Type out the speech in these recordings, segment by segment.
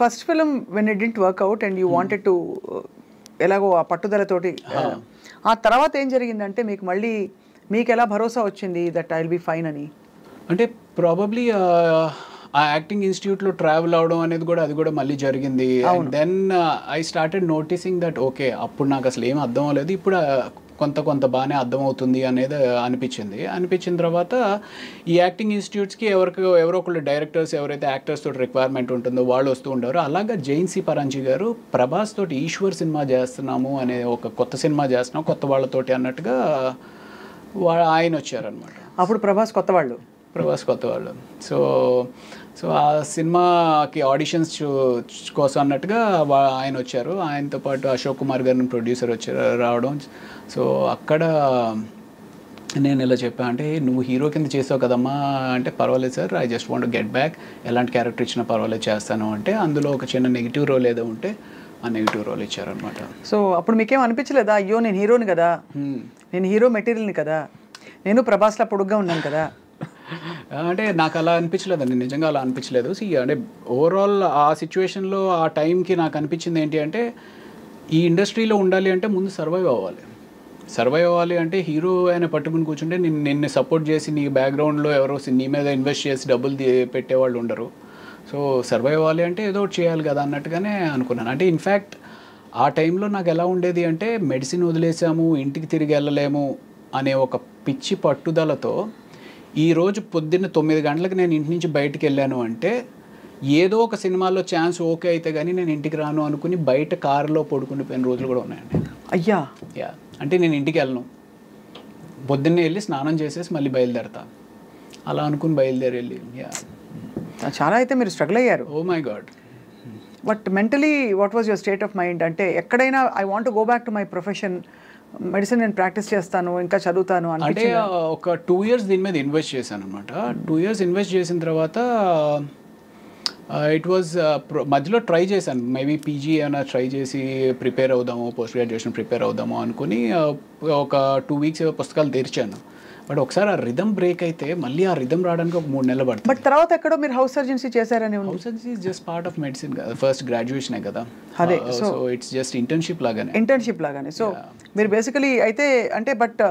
First film when it didn't work out and you wanted to ఎలాగో ఆ పట్టుదలతోటి ఆ తర్వాత ఏం జరిగిందంటే మీకు మళ్ళీ మీకు ఎలా భరోసా వచ్చింది that I will be fine అని? అంటే ప్రాబబ్లీ ఆ యాక్టింగ్ ఇన్స్టిట్యూట్లో ట్రావెల్ అవడం అనేది కూడా అది కూడా మళ్ళీ జరిగింది. And then I started noticing that okay అప్పుడు నాకు అసలు ఏం అర్థం అవ్వలేదు, ఇప్పుడు కొంత బాగానే అర్థమవుతుంది అనేది అనిపించిన తర్వాత ఈ యాక్టింగ్ ఇన్స్టిట్యూట్స్కి ఎవరో ఒకళ్ళు డైరెక్టర్స్ ఎవరైతే యాక్టర్స్ తోటి రిక్వైర్మెంట్ ఉంటుందో వాళ్ళు వస్తూ ఉంటారు. అలాగా జైన్సీ పరాంజీ గారు ప్రభాస్ తోటి ఈశ్వర్ సినిమా చేస్తున్నాము అనే ఒక కొత్త సినిమా చేస్తున్నాం కొత్త వాళ్ళతోటి అన్నట్టుగా ఆయన వచ్చారనమాట. అప్పుడు ప్రభాస్ కొత్త వాళ్ళు. సో ఆ సినిమాకి ఆడిషన్స్ కోసం అన్నట్టుగా ఆయన వచ్చారు. ఆయనతో పాటు అశోక్ కుమార్ గారిని ప్రొడ్యూసర్ రావడం. సో అక్కడ నేను ఇలా చెప్పాను, అంటే నువ్వు హీరో కింద చేసావు కదమ్మా అంటే, పర్వాలేదు sir, I just want get back, ఎలాంటి క్యారెక్టర్ ఇచ్చినా పర్వాలేదు చేస్తాను అంటే, అందులో ఒక చిన్న నెగిటివ్ రోల్ ఏదో ఉంటే ఆ నెగిటివ్ రోల్ ఇచ్చారనమాట. సో అప్పుడు మీకేం అనిపించలేదా, అయ్యో నేను హీరోని కదా, నేను హీరో మెటీరియల్ని కదా, నేను ప్రభాస్లా పొడుగ్గా ఉన్నాను కదా? అంటే నాకు అలా అనిపించలేదండి, నిజంగా అలా అనిపించలేదు. అంటే ఓవరాల్ ఆ సిచ్యువేషన్లో ఆ టైంకి నాకు అనిపించింది ఏంటి అంటే, ఈ ఇండస్ట్రీలో ఉండాలి అంటే ముందు సర్వైవ్ అవ్వాలి అంటే హీరో ఆయన పట్టుకుని కూర్చుంటే నిన్ను సపోర్ట్ చేసి నీ బ్యాక్గ్రౌండ్లో ఎవరో నీ మీద ఇన్వెస్ట్ చేసి డబ్బులు పెట్టేవాళ్ళు ఉండరు. సో సర్వైవ్ అవ్వాలి అంటే ఏదో ఒకటి చేయాలి కదా అన్నట్టుగానే అనుకున్నాను. అంటే ఇన్ఫ్యాక్ట్ ఆ టైంలో నాకు ఎలా ఉండేది అంటే, మెడిసిన్ వదిలేసాము, ఇంటికి తిరిగి వెళ్ళలేము అనే ఒక పిచ్చి పట్టుదలతో ఈరోజు పొద్దున్న 9 గంటలకు నేను ఇంటి నుంచి బయటికి వెళ్ళాను అంటే, ఏదో ఒక సినిమాలో ఛాన్స్ ఓకే అయితే కానీ నేను ఇంటికి రాను అనుకుని బయట కారులో పడుకునిపోయిన రోజులు కూడా ఉన్నాయండి. అయ్యా యా, అంటే నేను ఇంటికి వెళ్ళను, పొద్దున్నే వెళ్ళి స్నానం చేసేసి మళ్ళీ బయలుదేరతా, అలా అనుకుని బయలుదేరి యా చాలా అయితే మీరు స్ట్రగుల్ అయ్యారు. Oh my God. But mentally what was your state of mind? అంటే ఎక్కడైనా I want go back to my profession, medicine నేను ప్రాక్టీస్ చేస్తాను, ఇంకా చదువుతాను అంటే ఒక 2 years దీని మీద ఇన్వెస్ట్ చేశాను అనమాట. 2 years ఇన్వెస్ట్ చేసిన తర్వాత ఇట్ వాజ్ మధ్యలో ట్రై చేశాను, మేబీ పీజీ ఏమైనా ట్రై చేసి ప్రిపేర్ అవుదాము, పోస్ట్ గ్రాడ్యుయేషన్ ప్రిపేర్ అవుదాము అనుకుని ఒక 2 weeks పుస్తకాలు తెరిచాను. బట్ ఒకసారి ఆ రిథమ్ బ్రేక్ అయితే మళ్ళీ ఆ రిథమ్ రావడానికి ఒక 3 నెలలు పడుతుంది. బట్ తర్వాత ఎక్కడో మీరు హౌస్ సర్జన్సీ చేశారని? House surgency is just part of medicine కదా, ఫస్ట్ గ్రాడ్యుయేషనే కదా. అదే, సో ఇట్స్ జస్ట్ ఇంటర్న్షిప్ లాగానే. సో మీరు బేసికలీ అయితే అంటే, but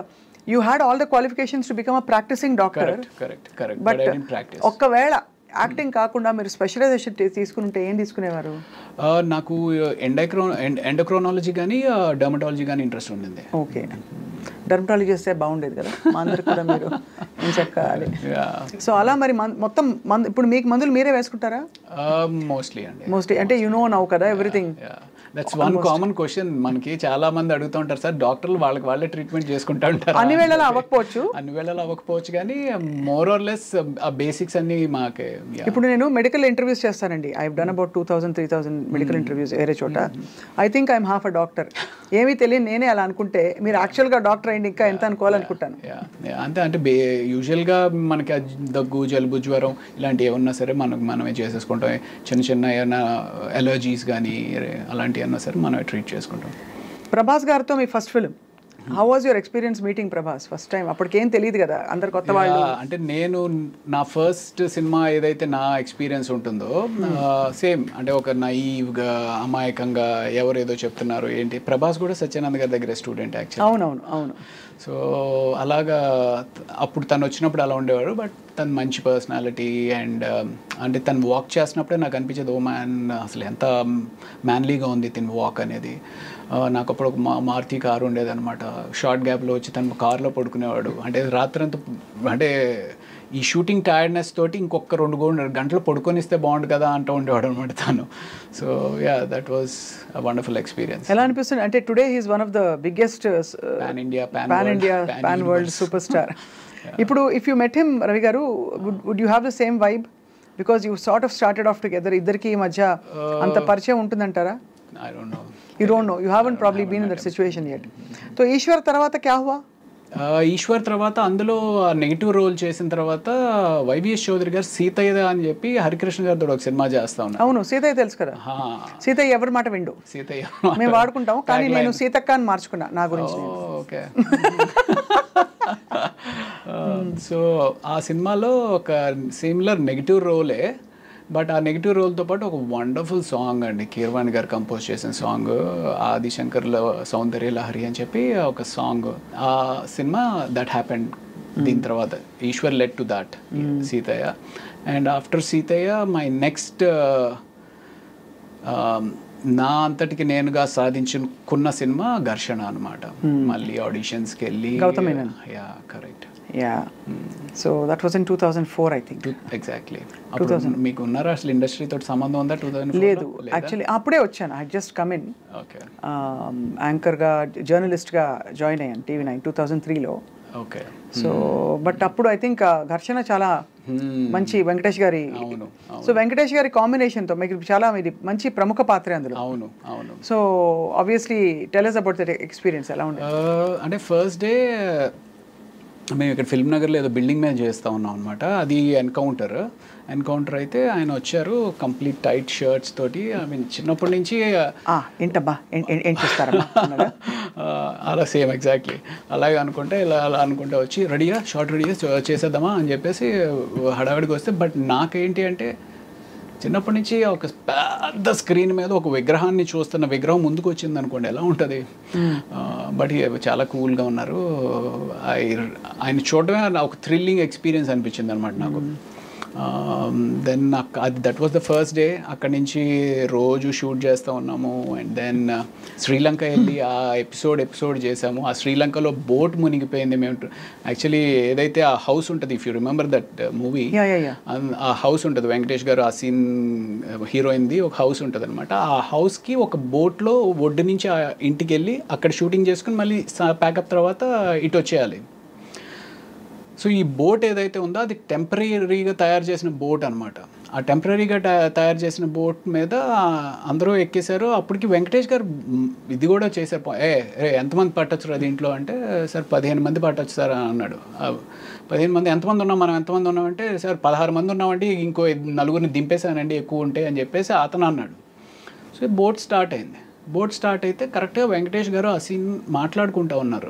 you had all the qualifications to become a practising doctor. Correct. But ఒక్కవేళ యాక్టింగ్ కాకుండా మీరు స్పెషలైజేషన్ తీసుకుంటే ఏం తీసుకునేవారు? నాకు ఎండోక్రోనాలజీ కానీ డర్మటాలజీ కానీ ఇంట్రెస్ట్ ఉండింది. ఓకే, డర్మటాలజీ చేస్తే బాగుండేది కదా, మా అందరికి కూడా మీరు ఏం చెప్పాలి. సో అలా మరి మొత్తం ఇప్పుడు మీకు మందులు మీరే వేసుకుంటారా? మోస్ట్లీ అంటే యు నో నౌ కదా everything. That's one common question మనకి చాలా మంది అడుగుతూ ఉంటారు, సార్ డాక్టర్లు వాళ్ళే ట్రీట్మెంట్ చేసుకుంటూ ఉంటారు. అన్ని వేళలా అవ్వకపోవచ్చు కానీ మోర్ ఆర్ లెస్ ఆ బేసిక్స్ అన్ని మాకే. ఇప్పుడు నేను మెడికల్ ఇంటర్వ్యూస్ చేస్తానండి, I have done about 2000-3000 medical interviews వేరే చోట. I think I'm half a doctor. ఏమీ తెలియదు నేనే అలా అనుకుంటే, మీరు యాక్చువల్గా డాక్టర్ అయింది ఇంకా ఎంత అనుకోవాలనుకుంటాను. అంటే యూజువల్గా మనకి దగ్గు, జలుబు, జ్వరం ఇలాంటివి ఏమన్నా సరే మనమే చేసేసుకుంటాం. చిన్న ఏమైనా ఎలర్జీస్ కానీ అలాంటివి అన్నా సరే మనమే ట్రీట్ చేసుకుంటాం. ప్రభాస్ గారితో మీ first film, how was your experience meeting Prabhas first time? అప్పటికేం తెలియదు కదా, అందరు కొత్త వాళ్ళు. అంటే నేను నా ఫస్ట్ సినిమా ఏదైతే నా ఎక్స్పీరియన్స్ ఉంటుందో సేమ్ అంటే ఒక నైవ్గా అమాయకంగా ఎవరు ఏదో చెప్తున్నారు ఏంటి. ప్రభాస్ కూడా సత్యానంద్ గారి దగ్గర స్టూడెంట్ యాక్చువల్లీ. అవును. సో అలాగా అప్పుడు తను వచ్చినప్పుడు అలా ఉండేవాడు. బట్ తను మంచి పర్సనాలిటీ అండ్ అంటే తను వాక్ చేస్తున్నప్పుడే నాకు అనిపించేది, ఓ మ్యాన్ అసలు ఎంత మ్యాన్లీగా ఉంది తిని వాక్ అనేది. నాకు అప్పుడు ఒక మారుతి కారు ఉండేదన్నమాట. షార్ట్ గ్యాప్లో వచ్చి తను కార్లో పడుకునేవాడు. అంటే రాత్రంతా అంటే ఈ షూటింగ్ టైర్డ్నెస్ తోటి ఇంకొక 2 గంటలు పడుకొనిస్తే బాగుండు కదా అంటూ ఉండేవాడు అనమాట తను. So yeah, that was a wonderful experience. ఎలా అనిపిస్తుంది అంటే today he's one of the biggest pan world super star. ఇప్పుడు if you met him Ravi garu, would you have the same vibe? Because you sort of started off together. ఇద్దరికి మధ్య అంత పరిచయం ఉంటుందంటారా? I don't know. You don't know. You haven't probably been in that situation yet. So Eshwar తర్వాత క్యా హువా? ఈశ్వర్ తర్వాత అందులో negative role చేసిన తర్వాత వైవిఎస్ చౌదరి గారు సీతయ్య అని చెప్పి హరికృష్ణ గారితో ఒక సినిమా చేస్తా ఉన్నా. అవును, సీతయ్య తెలుసు కదా. సీతయ్య ఎవరి మాట విండు, సీతయ్య మేము వాడుకుంటాం, కానీ నేను సీతక్క అని మార్చుకున్నా నా గురించి. ఓకే. సో ఆ సినిమాలో ఒక సిమిలర్ నెగిటివ్ రోలే బట్ ఆ నెగిటివ్ రోల్తో పాటు ఒక వండర్ఫుల్ సాంగ్ అండి, కీరవాణి గారు కంపోజ్ చేసిన సాంగ్, ఆదిశంకర్లో సౌందర్య లహరి అని చెప్పి ఒక సాంగ్. ఆ సినిమా దట్ హ్యాపెండ్. దీని తర్వాత Eeswar led to that Seethayya. And after Seethayya my next నా అంతటికి నేనుగా సాధించుకున్న సినిమా ఘర్షణ అనమాట. మళ్ళీ ఆడిషన్స్కి వెళ్ళి yeah correct. Yeah. So that was in 2004, I think. Exactly. 2000. మీకు ఉన్నారా అసలు ఇండస్ట్రీ తోటి సంబంధం ఉందా? 2004 లేదు, యాక్చువల్లీ అప్పుడే వచ్చాను. I just come in. Okay. యాంకర్గా జర్నలిస్ట్గా జాయిన్ అయ్యాను TV9 2003లో. ఓకే. సో బట్ అప్పుడు ఐ థింక్ ఘర్షణ చాలా మంచి వెంకటేష్ గారి. సో వెంకటేష్ గారి కాంబినేషన్తో మీకు చాలా ఇది మంచి ప్రముఖ పాత్ర అందులో. అవును అవును. So obviously tell us about that experience. ఎలా ఉండేది? అంటే ఫస్ట్ డే మేము ఇక్కడ ఫిల్మ్ నగర్లో ఏదో బిల్డింగ్ మీద చేస్తూ ఉన్నాం అనమాట. అది ఎన్కౌంటర్ అయితే ఆయన వచ్చారు కంప్లీట్ టైట్ షర్ట్స్ తోటి. ఐ మీన్ చిన్నప్పటి నుంచి ఏంటబ్బా ఏం చేస్తారమ్మా అలా సేమ్ ఎగ్జాక్ట్లీ అలాగే అనుకుంటే అలా అనుకుంటే వచ్చి రెడీగా షార్ట్ రెడీగా చేసేద్దామా అని చెప్పేసి హడావిడికి వస్తే, బట్ నాకేంటి అంటే చిన్నప్పటి నుంచి ఒక పెద్ద స్క్రీన్ మీద ఒక విగ్రహాన్ని చూస్తున్న విగ్రహం ముందుకు వచ్చింది అనుకోండి ఎలా ఉంటుంది. బట్ చాలా కూల్గా ఉన్నారు. ఆయన చూడడమే ఒక థ్రిల్లింగ్ ఎక్స్పీరియన్స్ అనిపించింది అనమాట నాకు. దెన్ నాకు అది that was the first day. అక్కడి నుంచి రోజు షూట్ చేస్తూ ఉన్నాము. అండ్ దెన్ శ్రీలంక వెళ్ళి ఆ ఎపిసోడ్ చేసాము. ఆ శ్రీలంకలో బోట్ మునిగిపోయింది. మేము యాక్చువల్లీ ఏదైతే ఆ హౌస్ ఉంటుంది, if you remember that movie, ఆ హౌస్ ఉంటుంది వెంకటేష్ గారు ఆ సీన్ హీరోయిన్ది ఒక హౌస్ ఉంటుంది అనమాట. ఆ హౌస్కి ఒక బోట్లో ఒడ్డు నుంచి ఆ ఇంటికి వెళ్ళి అక్కడ షూటింగ్ చేసుకుని మళ్ళీ ప్యాకప్ తర్వాత ఇటు వచ్చేయాలి. సో ఈ బోట్ ఏదైతే ఉందో అది టెంపరీగా తయారు చేసిన బోట్ అనమాట. ఆ టెంపరీగా తయారు చేసిన బోట్ మీద అందరూ ఎక్కేశారు. అప్పటికి వెంకటేష్ గారు ఇది కూడా చేశారు. ఎంతమంది పట్టొచ్చు అది ఇంట్లో అంటే, సార్ 15 మంది పట్టొచ్చు సార్ అని అన్నాడు. 15 మంది ఎంతమంది ఉన్నాం, మనం ఎంతమంది ఉన్నామంటే, సార్ 16 మంది ఉన్నామండి, ఇంకో 4 దింపేశానండి ఎక్కువ ఉంటాయి అని చెప్పేసి అతను అన్నాడు. సో బోట్ స్టార్ట్ అయింది. బోట్ స్టార్ట్ అయితే కరెక్ట్గా వెంకటేష్ గారు ఆ సీన్ మాట్లాడుకుంటూ ఉన్నారు.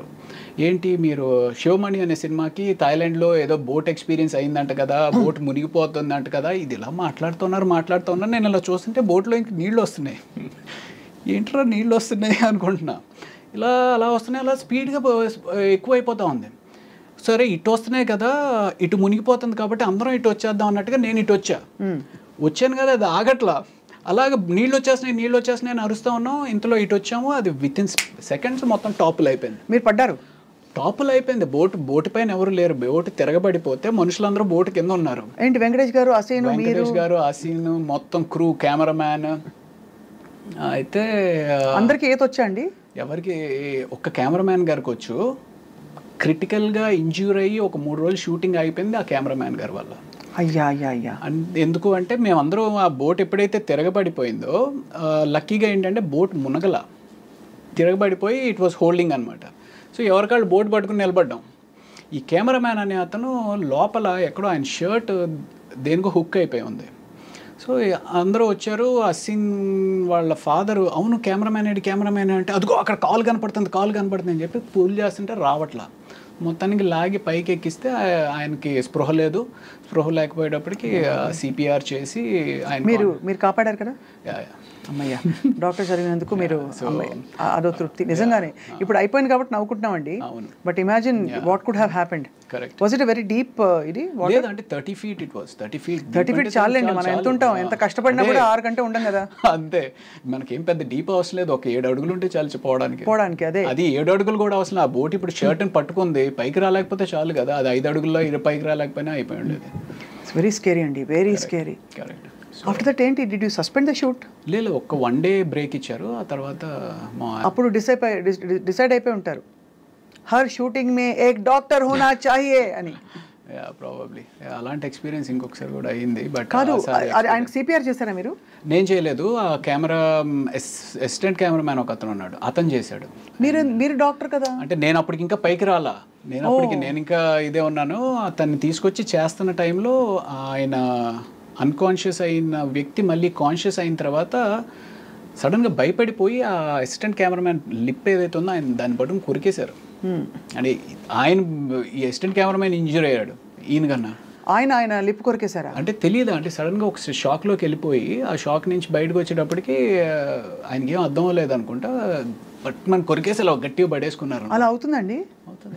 ఏంటి మీరు శివమణి అనే సినిమాకి థాయిలాండ్లో ఏదో బోట్ ఎక్స్పీరియన్స్ అయిందంట కదా, బోట్ మునిగిపోతుందంట కదా, ఇది ఇలా మాట్లాడుతున్నారు. నేను ఇలా చూస్తుంటే బోట్లో ఇంక నీళ్ళు వస్తున్నాయి. ఏంట్రా నీళ్ళు వస్తున్నాయి అనుకుంటున్నా. అలా వస్తున్నాయి, అలా స్పీడ్గా ఎక్కువైపోతూ ఉంది. సరే ఇటు వస్తున్నాయి కదా, ఇటు మునిగిపోతుంది కాబట్టి అందరం ఇటు వచ్చేద్దాం అన్నట్టుగా నేను ఇటు వచ్చాను కదా, అది ఆగట్లా. అలాగే నీళ్ళు వచ్చేస్తున్నాయి అని అరుస్తూ ఉన్నాం. ఇంతలో ఇటు వచ్చాము, అది విత్ ఇన్ సెకండ్స్ మొత్తం టాపులు అయిపోయింది. మీరు పడ్డారు? టాపులు అయిపోయింది. బోటు పైన ఎవరు లేరు. బోటు తిరగబడిపోతే మనుషులందరూ బోటు కింద ఉన్నారు. ఏంటి వెంకటేష్ గారు ఆ సీన్ మొత్తం క్రూ, కెమెరామ్యాన్. అయితే అందరికి ఈత వచ్చా అండి? ఎవరికి? ఒక్క కెమెరామ్యాన్ గారికి వచ్చు. క్రిటికల్గా ఇంజ్యూర్ అయ్యి ఒక 3 రోజులు షూటింగ్ అయిపోయింది ఆ కెమెరామ్యాన్ గారి వల్ల. అయ్యా. ఎందుకు అంటే మేమందరూ ఆ బోట్ ఎప్పుడైతే తిరగబడిపోయిందో లక్కీగా ఏంటంటే బోట్ మునగల, తిరగబడిపోయి ఇట్ వాస్ హోల్డింగ్ అనమాట. సో ఎవరికాళ్ళు బోట్ పట్టుకుని నిలబడ్డాం. ఈ కెమెరామ్యాన్ అనే అతను లోపల ఎక్కడో ఆయన షర్ట్ దేనికో హుక్ అయిపోయి ఉంది. సో అందరూ వచ్చారు. ఆ సీన్ వాళ్ళ ఫాదరు, అవును కెమెరామ్యాన్ అంటే అదిగో అక్కడ కాల్ కనపడుతుంది అని చెప్పి పూల్ చేస్తుంటే రావట్లా. మొత్తానికి లాగి పైకి ఎక్కిస్తే ఆయనకి స్పృహ లేకపోయేటప్పటికి CPR చేసి ఆయన మీరు కాపాడారు కదా. అమ్మయ్య, డాక్టర్ చదివినందుకు మీరు అదో తృప్తి నిజంగానే. ఇప్పుడు అయిపోయింది కాబట్టి నవ్వుకుంటున్నామండి. But imagine what could have happened. Was it very deep? ఇది అంటే 30 feet. It was 30 feet. 30 feet చాలండి. మనం ఎంత ఉంటాం, ఎంత కష్టపడినా కూడా 6 గంటలు ఉండం కదా. అంతే, మనకేం పెద్ద డీప్ అవసరం లేదు. ఒక 7 అడుగులు ఉంటే చాలు పోవడానికి. అదే అది 7 అడుగులు కూడా అవసరం. ఆ బోట్ ఇప్పుడు షర్ట్ని పట్టుకుంది, పైకి రాలేకపోతే చాలు కదా. అది 5 అడుగుల్లో పైకి రాలేకపోయినా అయిపోయి ఉండేది. ఇట్స్ వెరీ స్కేరీ అండి, very scary. Correct. After that ఏంటి, did you suspend the shoot? లేదు, ఒక 1 day బ్రేక్ ఇచ్చారు. ఆ తర్వాత అప్పుడు డిసైడ్ అయిపోయి ఉంటారు, హర్ షూటింగ్ మే ఏక్ డాక్టర్ హోనా చాహియే అని. ప్రాబబ్లీ అలాంటి ఎక్స్పీరియన్స్ ఇంకొకసారి కూడా అయింది. బట్ కాదు, ఆయనకు CPR చేశారా మీరు? నేను చేయలేదు. ఆ అసిస్టెంట్ కెమెరామ్యాన్ ఒక అతను ఉన్నాడు, అతను చేశాడు. మీరు డాక్టర్ కదా. అంటే నేను అప్పటికి ఇంకా పైకి రాలా. నేను ఇంకా ఇదే ఉన్నాను. అతన్ని తీసుకొచ్చి చేస్తున్న టైంలో ఆయన అన్కాన్షియస్ అయిన వ్యక్తి మళ్ళీ కాన్షియస్ అయిన తర్వాత సడన్గా భయపడిపోయి ఆ అసిస్టెంట్ కెమెరామ్యాన్ లిప్ ఏదైతే ఉందో ఆయన దాన్ని పట్టుకుని కొరికేశారు. అంటే ఆయన ఈ అసిస్టెంట్ కెమెరామ్యాన్ ఇంజ్యూర్ అయ్యాడు ఈయన కన్నా. ఆయన లిప్ కొరికేశారా? అంటే తెలియదు అంటే సడన్గా ఒక షాక్లోకి వెళ్ళిపోయి ఆ షాక్ నుంచి బయటకు వచ్చేటప్పటికి ఆయనకి ఏం అర్థం అవ్వలేదు అనుకుంటా, బట్ మనం కొరికేసి అలా గట్టిగా పడేసుకున్నారు. అలా అవుతుందండి? అవుతుంది.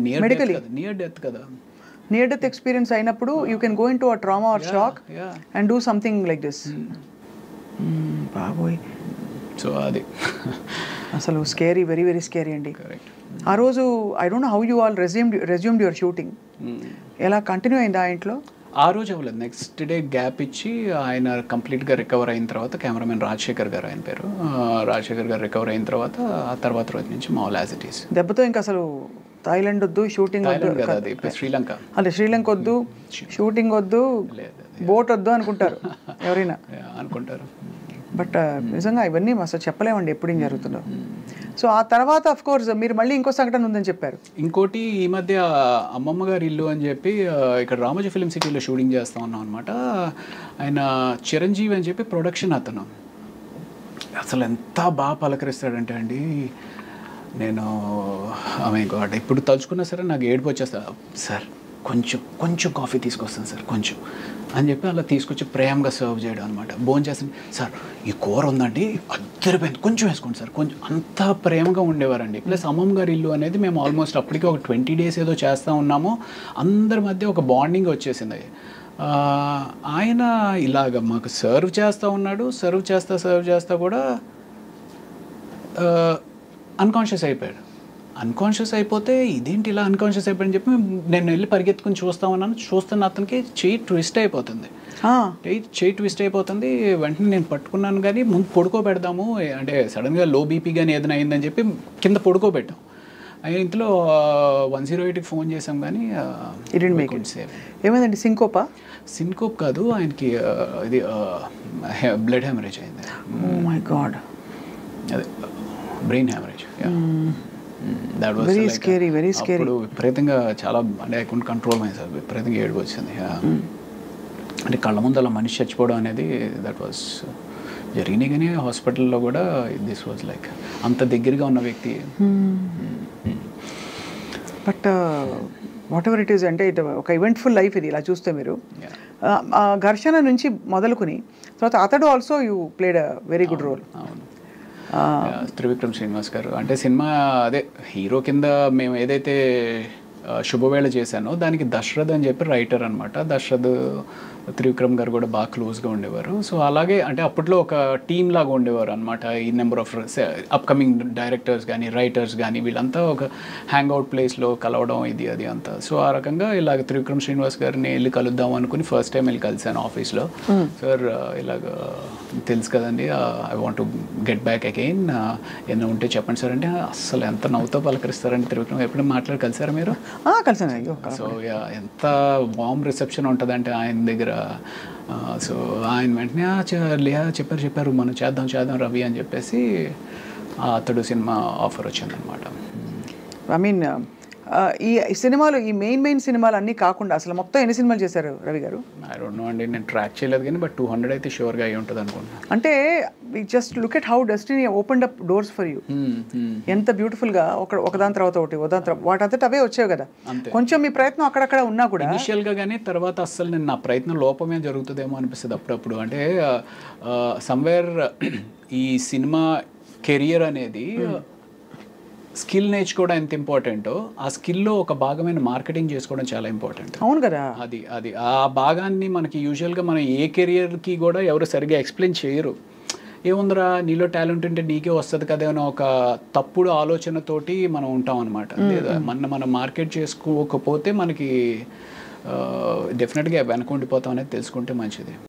నియర్ డెత్ కదా. నియర్ డెత్ ఎక్స్పీరియన్స్ అయినప్పుడు you can go into a trauma or shock and do something like this. బాబోయ్. సో అది అసలు స్కేరీ, వెరీ వెరీ స్కేరీ అండి. ఆ రోజు I don't know how you all resumed your shooting. ఎలా continue అయింది ఆ ఇంట్లో? ఆ రోజు అవ్వలేదు, నెక్స్ట్ డే గ్యాప్ ఇచ్చి ఆయన కంప్లీట్గా రికవర్ అయిన తర్వాత, కెమెరామెన్ రాజశేఖర్ గారు ఆయన పేరు, రాజశేఖర్ గారు రికవర్ అయిన తర్వాత ఆ తర్వాత రోజు నుంచి మామూలు యాజ్ ఇట్ ఈస్. దెబ్బతో ఇంకా అసలు థాయిలాండ్ వద్దు, షూటింగ్ వద్దు, శ్రీలంక అదే శ్రీలంక వద్దు, షూటింగ్ వద్దు, బోట్ వద్దు అనుకుంటారు ఎవరైనా అనుకుంటారు. బట్ నిజంగా ఇవన్నీ అసలు చెప్పలేమండి ఎప్పుడు ఏం జరుగుతుందో. సో ఆ తర్వాత అఫ్ కోర్స్ మీరు మళ్ళీ ఇంకో సంఘటన ఉందని చెప్పారు. ఇంకోటి ఈ మధ్య అమ్మమ్మ గారి ఇల్లు అని చెప్పి ఇక్కడ రామోజీ ఫిలిం సిటీలో షూటింగ్ చేస్తూ ఉన్నాం అనమాట. ఆయన చిరంజీవి అని చెప్పి ప్రొడక్షన్ అతను అసలు ఎంత బాగా పలకరిస్తాడంటే అండి, నేను ఆమె గాడ్ ఇప్పుడు తలుచుకున్నా సరే నాకు ఏడుపు వచ్చేస్తా. సార్ కొంచెం కాఫీ తీసుకొస్తాను సార్ కొంచెం అని చెప్పి అలా తీసుకొచ్చి ప్రేమగా సర్వ్ చేయడం అనమాట. భోజనం చేస్తాను, సార్ ఈ కూర ఉందండి అద్దరిపోయింది కొంచెం వేసుకోండి సార్ కొంచెం, అంత ప్రేమగా ఉండేవారండి. ప్లస్ అమ్మమ్మ గారి ఇల్లు అనేది మేము ఆల్మోస్ట్ అప్పటికి ఒక 20 days ఏదో చేస్తూ ఉన్నాము. అందరి మధ్య ఒక బాండింగ్ వచ్చేసింది. ఆయన ఇలాగ మాకు సర్వ్ చేస్తూ ఉన్నాడు, సర్వ్ చేస్తా కూడా అన్కాన్షియస్ అయిపోయాడు. అన్కాన్షియస్ అయిపోతే ఇదేంటి ఇలా అన్కాన్షియస్ అయిపోయాడని చెప్పి నేను వెళ్ళి పరిగెత్తుకుని చూస్తున్న అతనికి చెయ్యి ట్విస్ట్ అయిపోతుంది. వెంటనే నేను పట్టుకున్నాను, కానీ ముందు పడుకోబెడదాము అంటే సడన్గా లో బీపీ కానీ ఏదైనా అయిందని చెప్పి కింద పడుకోబెట్టాం. ఇంతలో 108కి ఫోన్ చేసాం, కానీ ఏమైందండి? సింకోప్ కాదు, ఆయనకి ఇది బ్లడ్ హెమరేజ్ అయింది. Oh my God. అదే బ్రెయిన్ హెమరేజ్. Very scary. ఇప్పుడు విపరీతంగా చాలా అంటే I couldn't control myself, విపరీతంగా ఏడుపు వచ్చింది. అంటే కళ్ళ ముందు అలా మనిషి చచ్చిపోవడం అనేది దట్ వాజ్ జరిగినాయి. కానీ హాస్పిటల్లో కూడా దిస్ వాజ్ లైక్ అంత దగ్గరగా ఉన్న వ్యక్తి. But what ever it is, అంటే ఒక ఈవెంట్ఫుల్ లైఫ్ ఇది ఇలా చూస్తే మీరు. ఘర్షణ నుంచి మొదలుకొని తర్వాత అతడు also you played a very good role. అవును, త్రివిక్రమ్ శ్రీనివాస్ గారు అంటే సినిమా అదే హీరో కింద మేము ఏదైతే శుభవేళ చేశానో దానికి దశరథ్ అని చెప్పి రైటర్ అనమాట. దశరథ్ త్రివిక్రమ్ గారు కూడా బాగా క్లోజ్గా ఉండేవారు. సో అలాగే అంటే అప్పట్లో ఒక టీమ్ లాగా ఉండేవారు అనమాట. ఈ నెంబర్ ఆఫ్ అప్కమింగ్ డైరెక్టర్స్ కానీ రైటర్స్ కానీ వీళ్ళంతా ఒక హ్యాంగ్అవుట్ ప్లేస్లో కలవడం ఇది అది అంతా. సో ఆ రకంగా ఇలాగ త్రివిక్రమ్ శ్రీనివాస్ గారిని వెళ్ళి కలుద్దాం అనుకుని ఫస్ట్ టైం వెళ్ళి కలిసాను ఆఫీస్లో. సార్ ఇలాగ తెలుసు కదండి, I want to get back again, ఏమైనా ఉంటే చెప్పండి సార్ అంటే అసలు ఎంత నవ్వుతో పలకరిస్తారండి త్రివిక్రమ్. ఎప్పుడైనా మాట్లాడి కలిసారా మీరు? కలిసాను. సో ఎంత వార్మ్ రిసెప్షన్ ఉంటుందంటే ఆయన దగ్గర. సో ఆయన వెంటనే చెప్పారు మనం చేద్దాం రవి అని చెప్పేసి అతడు సినిమా ఆఫర్ వచ్చిందనమాట. ఐ మీన్ ఈ సినిమాలు, ఈ మెయిన్ సినిమాలు అన్నీ కాకుండా అసలు మొత్తం ఎన్ని సినిమాలు చేశారు రవి గారు? ఐ డోంట్ నో అండి, నేను ట్రాక్ చేయలేదు కానీ బట్ 200 అయితే షూర్గా అయి ఉంటుంది అనుకుంటున్నాను. అంటే we just look at how destiny opened up doors for you. ఎంత బ్యూటిఫుల్గా ఒకదాని తర్వాత ఒకటి వాటంతట అవే వచ్చాయి కదా. కొంచెం మీ ప్రయత్నం అక్కడక్కడ ఉన్నా కూడా ఇనిషియల్గా, కానీ తర్వాత అస్సలు నేను నా ప్రయత్నం లోపమే జరుగుతుందేమో అనిపిస్తుంది అప్పుడప్పుడు. అంటే సమ్వేర్ ఈ సినిమా కెరియర్ అనేది స్కిల్ నేర్చుకోవడం ఎంత ఇంపార్టెంటో ఆ స్కిల్లో ఒక భాగమైన మార్కెటింగ్ చేసుకోవడం చాలా ఇంపార్టెంట్. అవును కదా. అది ఆ భాగాన్ని మనకి యూజువల్గా మనం ఏ కెరియర్కి కూడా ఎవరు సరిగ్గా ఎక్స్ప్లెయిన్ చేయరు. ఏముందిరా నీలో టాలెంట్ ఉంటే నీకే వస్తుంది కదా అని ఒక తప్పుడు ఆలోచనతోటి మనం ఉంటాం అనమాట. లేదా మనం మార్కెట్ చేసుకోకపోతే మనకి డెఫినెట్గా వెనకుండిపోతాం అనేది తెలుసుకుంటే మంచిది.